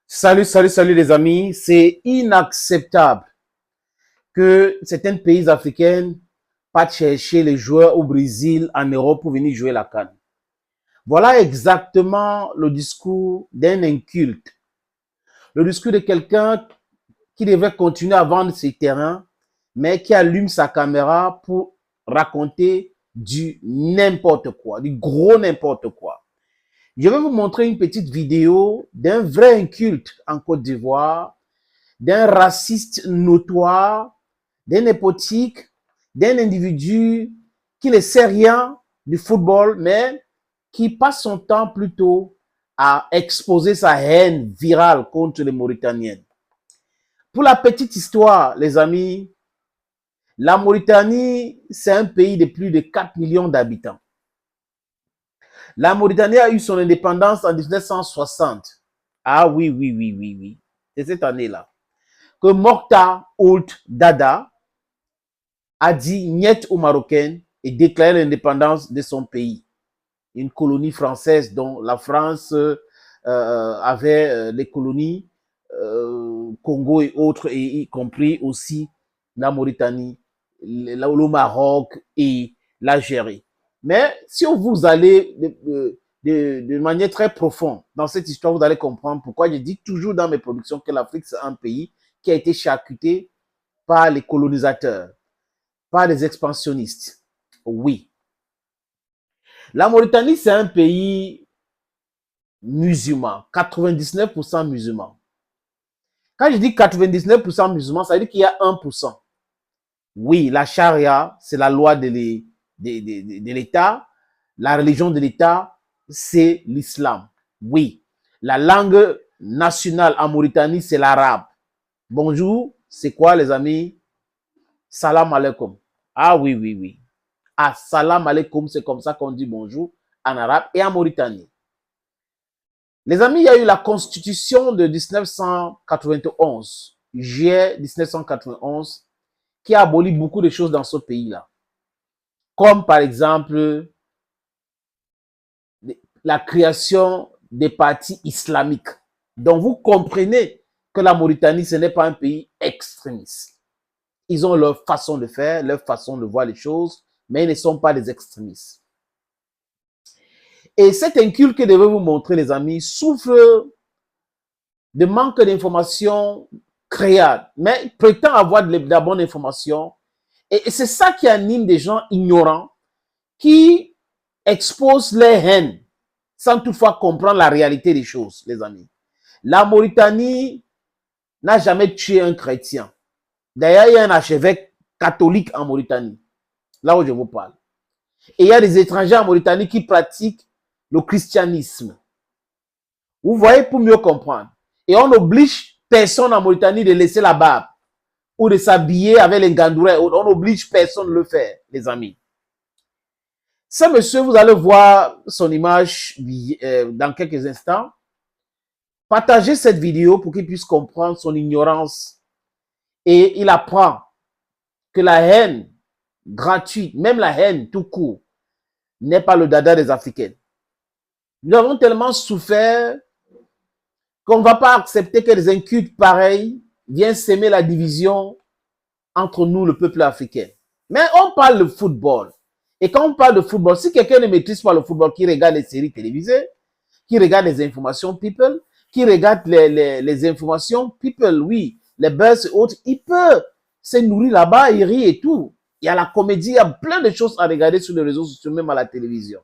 Salut les amis. C'est inacceptable que certains pays africains partent chercher les joueurs au Brésil, en Europe pour venir jouer la CAN. Voilà exactement le discours d'un inculte. Le discours de quelqu'un qui devrait continuer à vendre ses terrains, mais qui allume sa caméra pour raconter du n'importe quoi, du gros n'importe quoi. Je vais vous montrer une petite vidéo d'un vrai inculte en Côte d'Ivoire, d'un raciste notoire, d'un népotique, d'un individu qui ne sait rien du football, mais qui passe son temps plutôt à exposer sa haine virale contre les Mauritaniennes. Pour la petite histoire, les amis, la Mauritanie, c'est un pays de plus de 4 millions d'habitants. La Mauritanie a eu son indépendance en 1960. Ah oui. C'est cette année-là que Mokhtar Ould Dada a dit niet aux Marocains et déclaré l'indépendance de son pays. Une colonie française dont la France avait les colonies Congo et autres, et y compris aussi la Mauritanie, le Maroc et l'Algérie. Mais si vous allez de manière très profonde dans cette histoire, vous allez comprendre pourquoi je dis toujours dans mes productions que l'Afrique, c'est un pays qui a été charcuté par les colonisateurs, par les expansionnistes. Oui. La Mauritanie, c'est un pays musulman, 99% musulman. Quand je dis 99% musulman, ça veut dire qu'il y a 1%. Oui, la charia, c'est la loi de l'État. La religion de l'État, c'est l'islam. Oui. La langue nationale en Mauritanie, c'est l'arabe. Bonjour, c'est quoi les amis? Salam alaikum. Ah oui. Ah, salam alaikum, c'est comme ça qu'on dit bonjour en arabe et en Mauritanie. Les amis, il y a eu la constitution de 1991, juillet 1991, qui a aboli beaucoup de choses dans ce pays-là. Comme par exemple, la création des partis islamiques. Donc vous comprenez que la Mauritanie, ce n'est pas un pays extrémiste. Ils ont leur façon de faire, leur façon de voir les choses, mais ils ne sont pas des extrémistes. Et cet inculte que je vais vous montrer, les amis, souffre de manque d'informations créables, mais il prétend avoir de la bonne information. Et c'est ça qui anime des gens ignorants qui exposent les haines sans toutefois comprendre la réalité des choses, les amis. La Mauritanie n'a jamais tué un chrétien. D'ailleurs, il y a un archevêque catholique en Mauritanie, là où je vous parle. Et il y a des étrangers en Mauritanie qui pratiquent le christianisme. Vous voyez, pour mieux comprendre. Et on n'oblige personne en Mauritanie de laisser la barbe ou de s'habiller avec les gandourets. On n'oblige personne de le faire, les amis. Ce monsieur, vous allez voir son image dans quelques instants. Partagez cette vidéo pour qu'il puisse comprendre son ignorance. Et il apprend que la haine gratuite, même la haine tout court, n'est pas le dada des Africains. Nous avons tellement souffert qu'on ne va pas accepter que des incultes pareils viennent s'aimer la division entre nous, le peuple africain. Mais on parle de football. Et quand on parle de football, si quelqu'un ne maîtrise pas le football, qui regarde les séries télévisées, qui regarde les informations people, qui regarde les informations people, oui, les buzz et autres, il peut se nourrir là-bas, il rit et tout. Il y a la comédie, il y a plein de choses à regarder sur les réseaux sociaux, même à la télévision.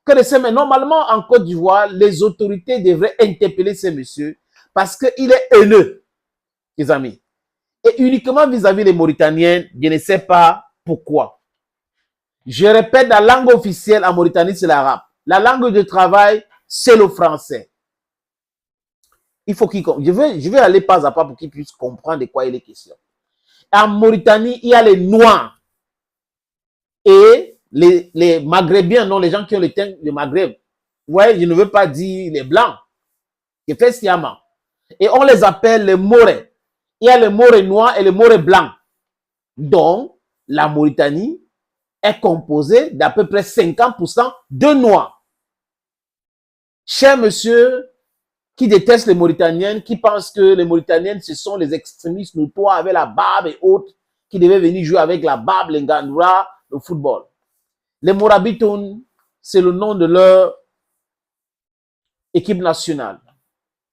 Mais normalement, en Côte d'Ivoire, les autorités devraient interpeller ces messieurs parce qu'il est haineux, les amis. Et uniquement vis-à-vis des Mauritaniens, je ne sais pas pourquoi. Je répète, la langue officielle en Mauritanie, c'est l'arabe. La langue de travail, c'est le français. Il faut qu'il comprenne. Je vais aller pas à pas pour qu'il puisse comprendre de quoi il est question. En Mauritanie, il y a les Noirs et les Maghrébiens, non, les gens qui ont le teint de Maghreb. Ouais, je ne veux pas dire les Blancs. Je fais sciemment. Et on les appelle les Morés. Il y a les Morés noirs et les Morés blancs. Donc, la Mauritanie est composée d'à peu près 50% de Noirs. Cher monsieur qui détestent les Mauritaniennes, qui pensent que les Mauritaniennes, ce sont les extrémistes notoires avec la barbe et autres, qui devaient venir jouer avec la barbe, les Ngandura, le football. Les Morabitoun, c'est le nom de leur équipe nationale.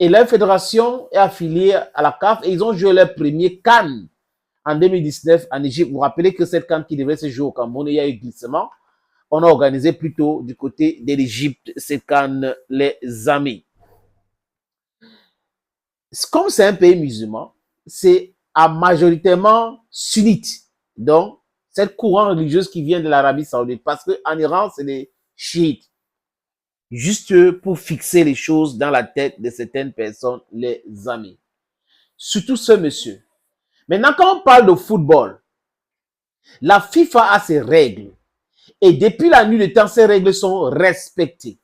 Et leur fédération est affiliée à la CAF et ils ont joué leur premier CAN en 2019 en Égypte. Vous vous rappelez que cette CAN qui devait se jouer au Cameroun, il y a eu glissement. On a organisé plutôt du côté de l'Égypte cette CAN, les amis. Comme c'est un pays musulman, c'est majoritairement sunnite. Donc, cette courant religieuse qui vient de l'Arabie Saoudite. Parce qu'en Iran, c'est les chiites. Juste pour fixer les choses dans la tête de certaines personnes, les amis. Surtout ce monsieur. Maintenant, quand on parle de football, la FIFA a ses règles. Et depuis la nuit de temps, ces règles sont respectées.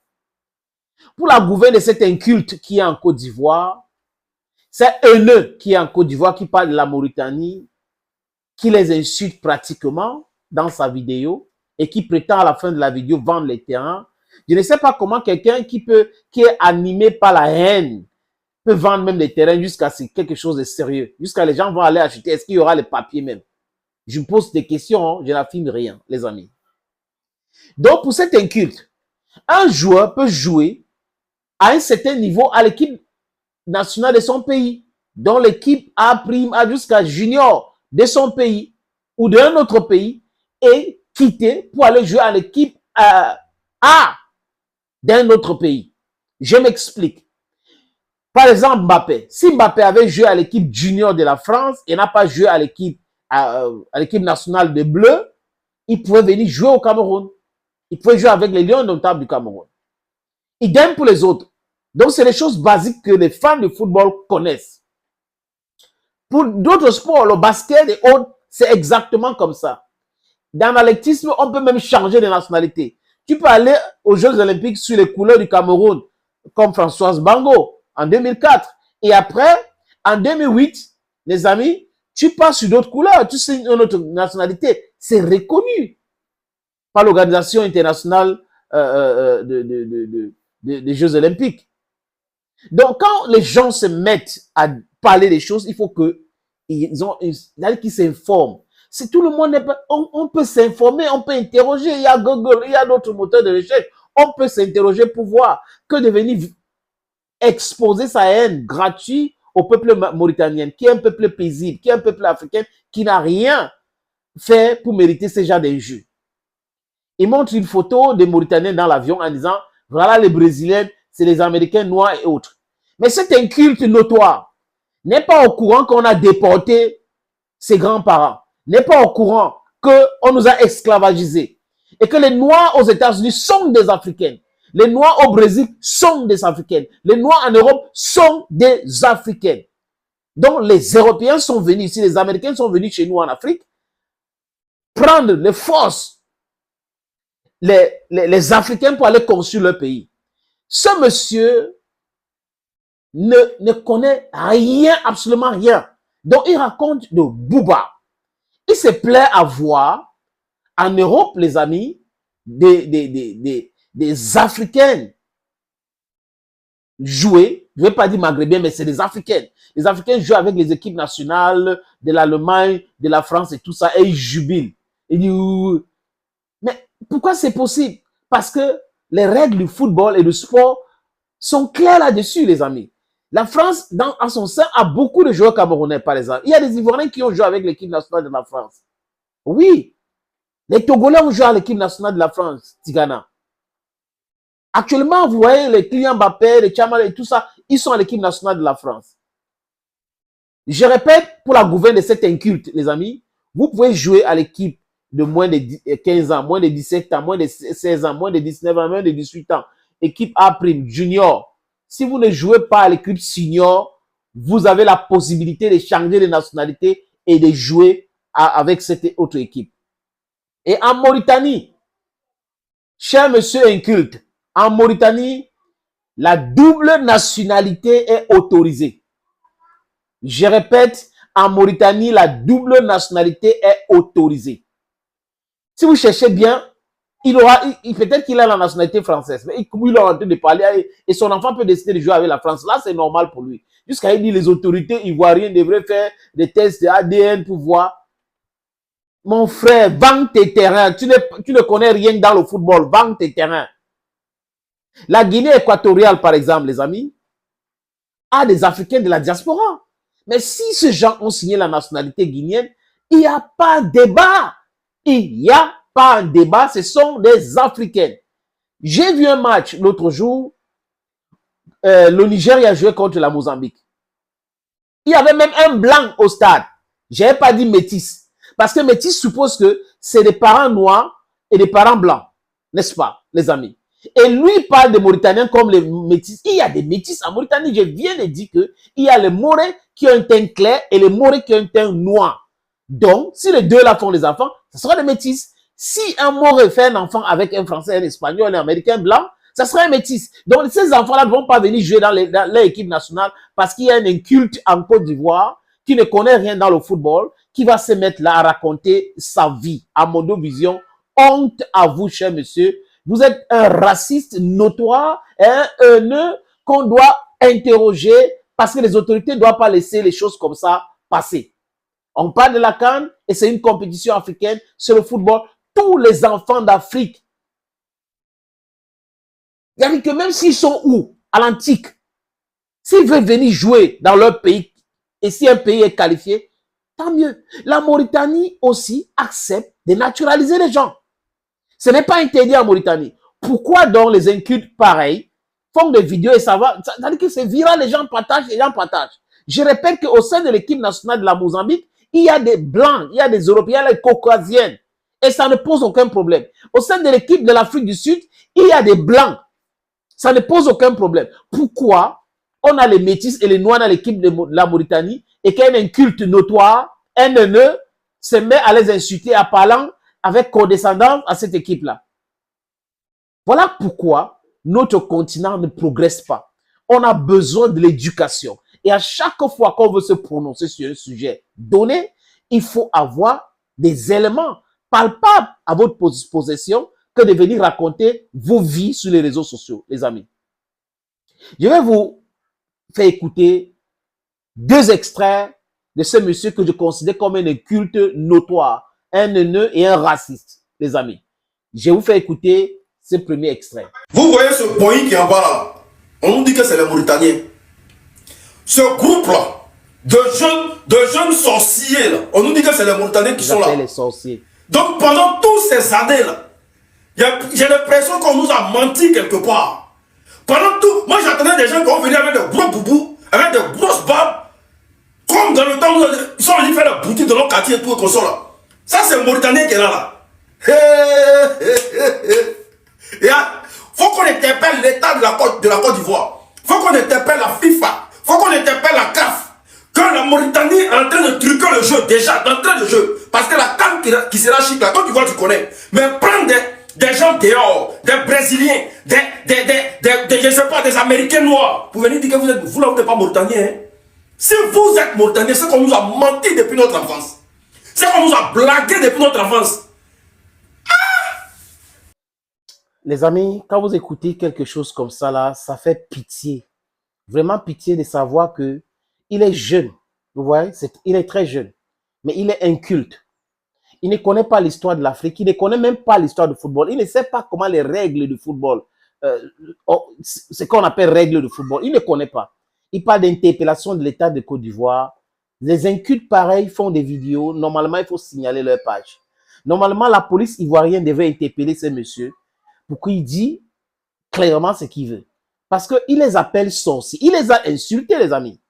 Pour la gouverne de cet inculte qui est en Côte d'Ivoire, c'est haineux qui est en Côte d'Ivoire, qui parle de la Mauritanie, qui les insulte pratiquement dans sa vidéo et qui prétend à la fin de la vidéo vendre les terrains. Je ne sais pas comment quelqu'un qui est animé par la haine peut vendre même les terrains jusqu'à quelque chose de sérieux. Jusqu'à les gens vont aller acheter. Est-ce qu'il y aura les papiers même? Je me pose des questions, hein, je n'affirme rien, les amis. Donc, pour cet inculte, un joueur peut jouer à un certain niveau à l'équipe nationale de son pays, dont l'équipe A' jusqu'à junior de son pays ou d'un autre pays et quitter pour aller jouer à l'équipe A d'un autre pays. Je m'explique. Par exemple, Mbappé. Si Mbappé avait joué à l'équipe junior de la France et n'a pas joué à l'équipe nationale de bleu, il pouvait venir jouer au Cameroun. Il pouvait jouer avec les Lions indomptables du Cameroun. Idem pour les autres. Donc, c'est les choses basiques que les fans de football connaissent. Pour d'autres sports, le basket et autres, c'est exactement comme ça. Dans l'athlétisme, on peut même changer de nationalité. Tu peux aller aux Jeux Olympiques sur les couleurs du Cameroun, comme Françoise Bango en 2004. Et après, en 2008, les amis, tu passes sur d'autres couleurs, tu signes une autre nationalité. C'est reconnu par l'Organisation internationale des Jeux Olympiques. Donc, quand les gens se mettent à parler des choses, il faut qu'ils s'informent. Si tout le monde on peut s'informer, on peut interroger. Il y a Google, il y a d'autres moteurs de recherche. On peut s'interroger pour voir que de venir exposer sa haine gratuite au peuple mauritanien, qui est un peuple paisible, qui est un peuple africain, qui n'a rien fait pour mériter ce genre d'injures. Il montre une photo des Mauritaniens dans l'avion en disant, voilà les Brésiliens, c'est les Américains noirs et autres. Mais cet inculte notoire n'est pas au courant qu'on a déporté ses grands-parents, n'est pas au courant qu'on nous a esclavagisés et que les Noirs aux États-Unis sont des Africains. Les Noirs au Brésil sont des Africains. Les Noirs en Europe sont des Africains. Donc les Européens sont venus ici, les Américains sont venus chez nous en Afrique, prendre les forces, les Africains pour aller construire leur pays. Ce monsieur ne connaît rien, absolument rien. Donc, il raconte de Bouba. Il se plaît à voir en Europe, les amis, des Africains jouer. Je ne vais pas dire maghrébins, mais c'est des Africains. Les Africains jouent avec les équipes nationales de l'Allemagne, de la France et tout ça, et ils jubilent. Ils disent, mais pourquoi c'est possible? Parce que les règles du football et du sport sont claires là-dessus, les amis. La France, en son sein, a beaucoup de joueurs camerounais, par exemple. Il y a des Ivoiriens qui ont joué avec l'équipe nationale de la France. Oui. Les Togolais ont joué à l'équipe nationale de la France, Tigana. Actuellement, vous voyez les Kylian Mbappé, les Tchama et tout ça, ils sont à l'équipe nationale de la France. Je répète, pour la gouverne de cet inculte, les amis, vous pouvez jouer à l'équipe de moins de 15 ans, moins de 17 ans, moins de 16 ans, moins de 19 ans, moins de 18 ans. Équipe A', junior. Si vous ne jouez pas à l'équipe senior, vous avez la possibilité de changer de nationalité et de jouer avec cette autre équipe. Et en Mauritanie, cher monsieur inculte, en Mauritanie, la double nationalité est autorisée. Je répète, en Mauritanie, la double nationalité est autorisée. Si vous cherchez bien, Peut-être qu'il a la nationalité française, mais il est en train de parler et son enfant peut décider de jouer avec la France. Là, c'est normal pour lui. Jusqu'à il dit les autorités ivoiriennes devraient faire des tests ADN pour voir. Mon frère, vends tes terrains. Tu ne connais rien dans le football. Vends tes terrains. La Guinée équatoriale, par exemple, les amis, a des Africains de la diaspora. Mais si ces gens ont signé la nationalité guinéenne, il n'y a pas de débat. Il n'y a pas de débat. Ce sont des Africains. J'ai vu un match l'autre jour. Le Nigeria a joué contre la Mozambique. Il y avait même un blanc au stade. Je n'ai pas dit métis. Parce que métis suppose que c'est des parents noirs et des parents blancs. N'est-ce pas, les amis? Et lui parle des Mauritaniens comme les métis. Il y a des métis en Mauritanie. Je viens de dire qu'il y a les Maurés qui ont un teint clair et les Maurés qui ont un teint noir. Donc, si les deux là font des enfants, ce sera des métis. Si un Mauré fait un enfant avec un Français, un Espagnol, un Américain blanc, ça sera un métis. Donc, ces enfants-là ne vont pas venir jouer dans l'équipe nationale parce qu'il y a un inculte en Côte d'Ivoire qui ne connaît rien dans le football, qui va se mettre là à raconter sa vie à Mondovision. Honte à vous, cher monsieur. Vous êtes un raciste notoire, un haineux qu'on doit interroger parce que les autorités ne doivent pas laisser les choses comme ça passer. On parle de la CAN et c'est une compétition africaine sur le football. Tous les enfants d'Afrique, il y a que même s'ils sont où? À l'antique, s'ils veulent venir jouer dans leur pays et si un pays est qualifié, tant mieux. La Mauritanie aussi accepte de naturaliser les gens. Ce n'est pas interdit en Mauritanie. Pourquoi donc les incultes pareils font des vidéos et ça va, ça veut dire que c'est viral, les gens partagent, les gens partagent. Je répète qu'au sein de l'équipe nationale de la Mozambique, il y a des blancs, il y a des Européens, les caucasiennes. Et ça ne pose aucun problème. Au sein de l'équipe de l'Afrique du Sud, il y a des blancs. Ça ne pose aucun problème. Pourquoi on a les métis et les noirs dans l'équipe de la Mauritanie et qu'il y a un culte notoire, un haineux se met à les insulter en parlant avec condescendance à cette équipe-là. Voilà pourquoi notre continent ne progresse pas. On a besoin de l'éducation. Et à chaque fois qu'on veut se prononcer sur un sujet donné, il faut avoir des éléments palpables à votre possession que de venir raconter vos vies sur les réseaux sociaux, les amis. Je vais vous faire écouter 2 extraits de ce monsieur que je considère comme un inculte notoire, un haineux et un raciste, les amis. Je vais vous faire écouter ce premier extrait. Vous voyez ce point qui est en bas là, on nous dit que c'est les Mauritaniens. Ce groupe-là, de jeunes sorciers là, on nous dit que c'est les Mauritaniens qui sont là. Les sorciers. Donc pendant toutes ces années là, j'ai l'impression qu'on nous a menti quelque part. Pendant tout, moi j'attendais des gens qui vont venir avec des gros boubous, avec des grosses barbes, comme dans le temps où ils sont venus faire la boutique de leur quartier et tout et qu'on sort là. Ça c'est le Mauritanien qui est là. Et faut qu'on interpelle l'État de la Côte d'Ivoire. Faut qu'on interpelle la FIFA. Faut qu'on interpelle la CAF. Que la Mauritanie est en train de truquer le jeu déjà, d'entrée de jeu. Parce que la CAN qui sera chic, la Côte d'Ivoire tu connais. Mais prendre des gens dehors, des Brésiliens, je sais pas, des Américains noirs, pour venir dire que vous n'êtes pas Mauritanien. Hein? Si vous êtes Mauritanien, c'est qu'on nous a menti depuis notre enfance. C'est qu'on nous a blagué depuis notre enfance. Les amis, quand vous écoutez quelque chose comme ça là, ça fait pitié. Vraiment pitié de savoir que il est jeune. Vous voyez, il est très jeune. Mais il est inculte. Il ne connaît pas l'histoire de l'Afrique. Il ne connaît même pas l'histoire du football. Il ne sait pas comment les règles du football, ce qu'on appelle règles de football. Il ne connaît pas. Il parle d'interpellation de l'État de Côte d'Ivoire. Les incultes, pareil, font des vidéos. Normalement, il faut signaler leur page. Normalement, la police ivoirienne devait interpeller ces messieurs pour qu'il dise clairement ce qu'il veut. Parce qu'il les appelle sorciers. Il les a insultés, les amis.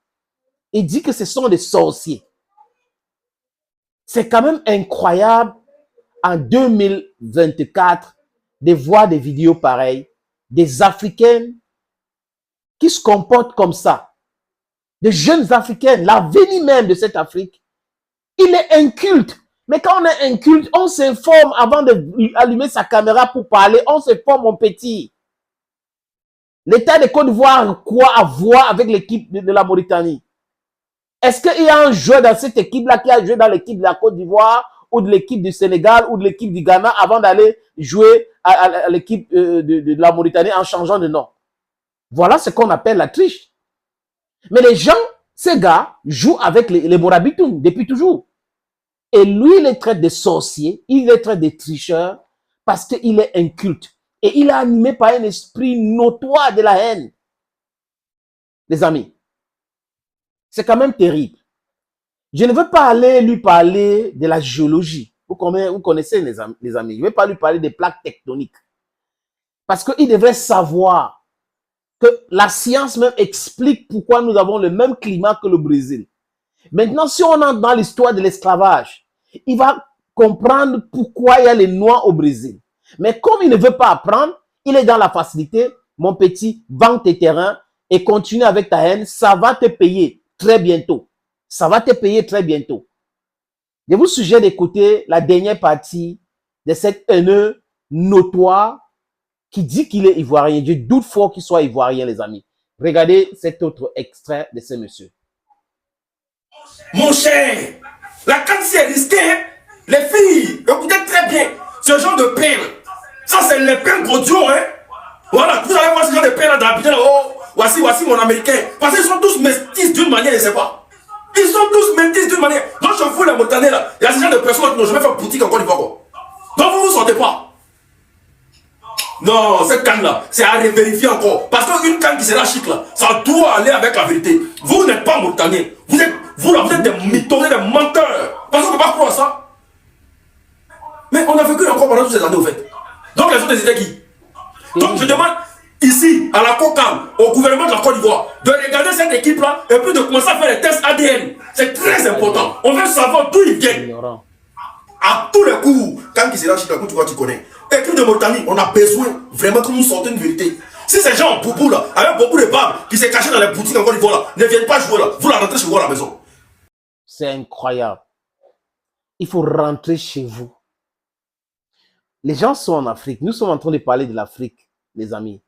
Il dit que ce sont des sorciers. C'est quand même incroyable en 2024 de voir des vidéos pareilles, des Africaines qui se comportent comme ça. Des jeunes Africaines, l'avenir même de cette Afrique. Il est inculte. Mais quand on est inculte, on s'informe avant d'allumer sa caméra pour parler. On s'informe, mon petit. L'État de Côte d'Ivoire, quoi à voir avec l'équipe de la Mauritanie? Est-ce qu'il y a un joueur dans cette équipe-là qui a joué dans l'équipe de la Côte d'Ivoire ou de l'équipe du Sénégal ou de l'équipe du Ghana avant d'aller jouer à l'équipe de la Mauritanie en changeant de nom. Voilà ce qu'on appelle la triche. Mais les gens, ces gars, jouent avec les Morabitoun depuis toujours. Et lui, il les traite de sorciers, il les traite de tricheurs parce qu'il est inculte. Et il est animé par un esprit notoire de la haine. Les amis, c'est quand même terrible. Je ne veux pas aller lui parler de la géologie. Vous connaissez les amis. Je ne veux pas lui parler des plaques tectoniques. Parce qu'il devrait savoir que la science même explique pourquoi nous avons le même climat que le Brésil. Maintenant, si on entre dans l'histoire de l'esclavage, il va comprendre pourquoi il y a les Noirs au Brésil. Mais comme il ne veut pas apprendre, il est dans la facilité. Mon petit, vends tes terrains et continue avec ta haine. Ça va te payer très bientôt. Ça va te payer très bientôt. Je vous suggère d'écouter la dernière partie de cet haineux notoire qui dit qu'il est ivoirien. Je doute fort qu'il soit ivoirien, les amis. Regardez cet autre extrait de ce monsieur. Mon cher, la canne est risquée. Hein? Les filles, écoutez très bien. Ce genre de perles, ça c'est les perles gros hein. Voilà, vous allez voir ce genre de perles d'habitude là-haut. Voici mon américain. Parce qu'ils sont tous métis d'une manière, je ne sais pas. Ils sont tous métis d'une manière. Donc je fous les Montanais là. Il y a ce genre de personnes qui n'ont jamais fait boutique encore une fois. Donc vous ne sortez pas. Non, cette canne là, c'est à revérifier encore. Parce qu'une canne qui sera chic là, ça doit aller avec la vérité. Vous n'êtes pas Montanais. Vous êtes des mythos, des menteurs. Parce qu'on ne peut pas croire ça. Mais on a vécu encore pendant toutes ces années au fait. Donc les autres étaient qui? Donc je demande ici, à la COCAM, au gouvernement de la Côte d'Ivoire, de regarder cette équipe-là et puis de commencer à faire les tests ADN. C'est très important. On veut savoir d'où ils viennent. À tous les coups, quand il sera chic, tu connais. Équipe de Mauritanie, on a besoin vraiment que nous sortions une vérité. Si ces gens en boubou là, avec beaucoup de barbes qui s'est caché dans les boutiques en Côte d'Ivoire là, ne viennent pas jouer là, vous la rentrez chez vous à la maison. C'est incroyable. Il faut rentrer chez vous. Les gens sont en Afrique. Nous sommes en train de parler de l'Afrique, les amis.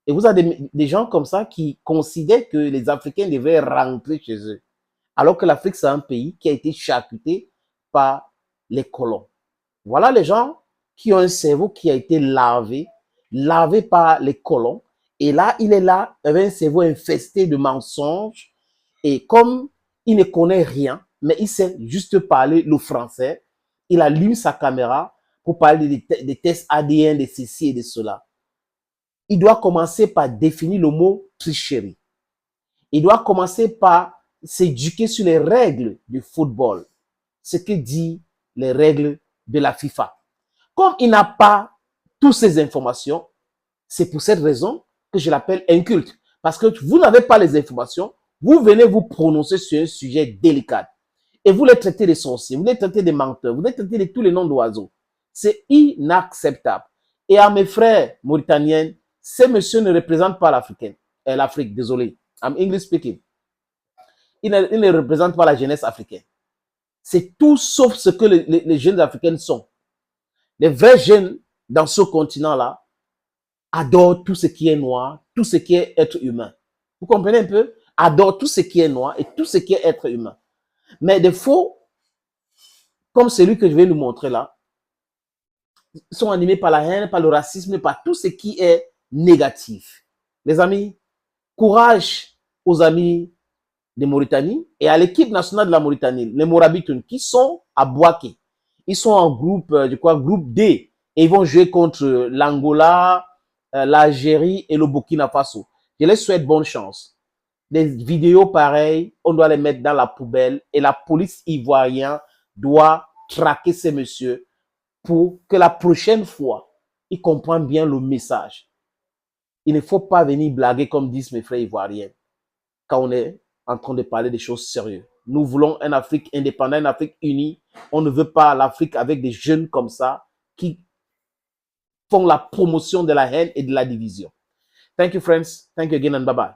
Et vous avez des gens comme ça qui considèrent que les Africains devraient rentrer chez eux. Alors que l'Afrique, c'est un pays qui a été charcuté par les colons. Voilà les gens qui ont un cerveau qui a été lavé par les colons. Et là, il est là avec un cerveau infesté de mensonges. Et comme il ne connaît rien, mais il sait juste parler le français, il allume sa caméra pour parler des tests ADN, de ceci et de cela. Il doit commencer par définir le mot tricherie. Il doit commencer par s'éduquer sur les règles du football. Ce que dit les règles de la FIFA. Comme il n'a pas toutes ces informations, c'est pour cette raison que je l'appelle inculte. Parce que vous n'avez pas les informations, vous venez vous prononcer sur un sujet délicat. Et vous les traitez de sorciers, vous les traitez de menteurs, vous les traitez de tous les noms d'oiseaux. C'est inacceptable. Et à mes frères mauritaniens, ces messieurs ne représentent pas l'Afrique, désolé. I'm English speaking. Ils ne représentent pas la jeunesse africaine. C'est tout sauf ce que les jeunes africains sont. Les vrais jeunes dans ce continent-là adorent tout ce qui est noir, tout ce qui est être humain. Vous comprenez un peu? Adorent tout ce qui est noir et tout ce qui est être humain. Mais des faux, comme celui que je vais nous montrer là, sont animés par la haine, par le racisme, par tout ce qui est négatif. Les amis, courage aux amis de Mauritanie et à l'équipe nationale de la Mauritanie, les Morabitoun, qui sont à Bouaké. Ils sont en groupe, groupe D. Et ils vont jouer contre l'Angola, l'Algérie et le Burkina Faso. Je les souhaite bonne chance. Des vidéos pareilles, on doit les mettre dans la poubelle et la police ivoirienne doit traquer ces messieurs pour que la prochaine fois, ils comprennent bien le message. Il ne faut pas venir blaguer comme disent mes frères ivoiriens quand on est en train de parler des choses sérieuses. Nous voulons une Afrique indépendante, une Afrique unie. On ne veut pas l'Afrique avec des jeunes comme ça qui font la promotion de la haine et de la division. Thank you, friends. Thank you again and bye-bye.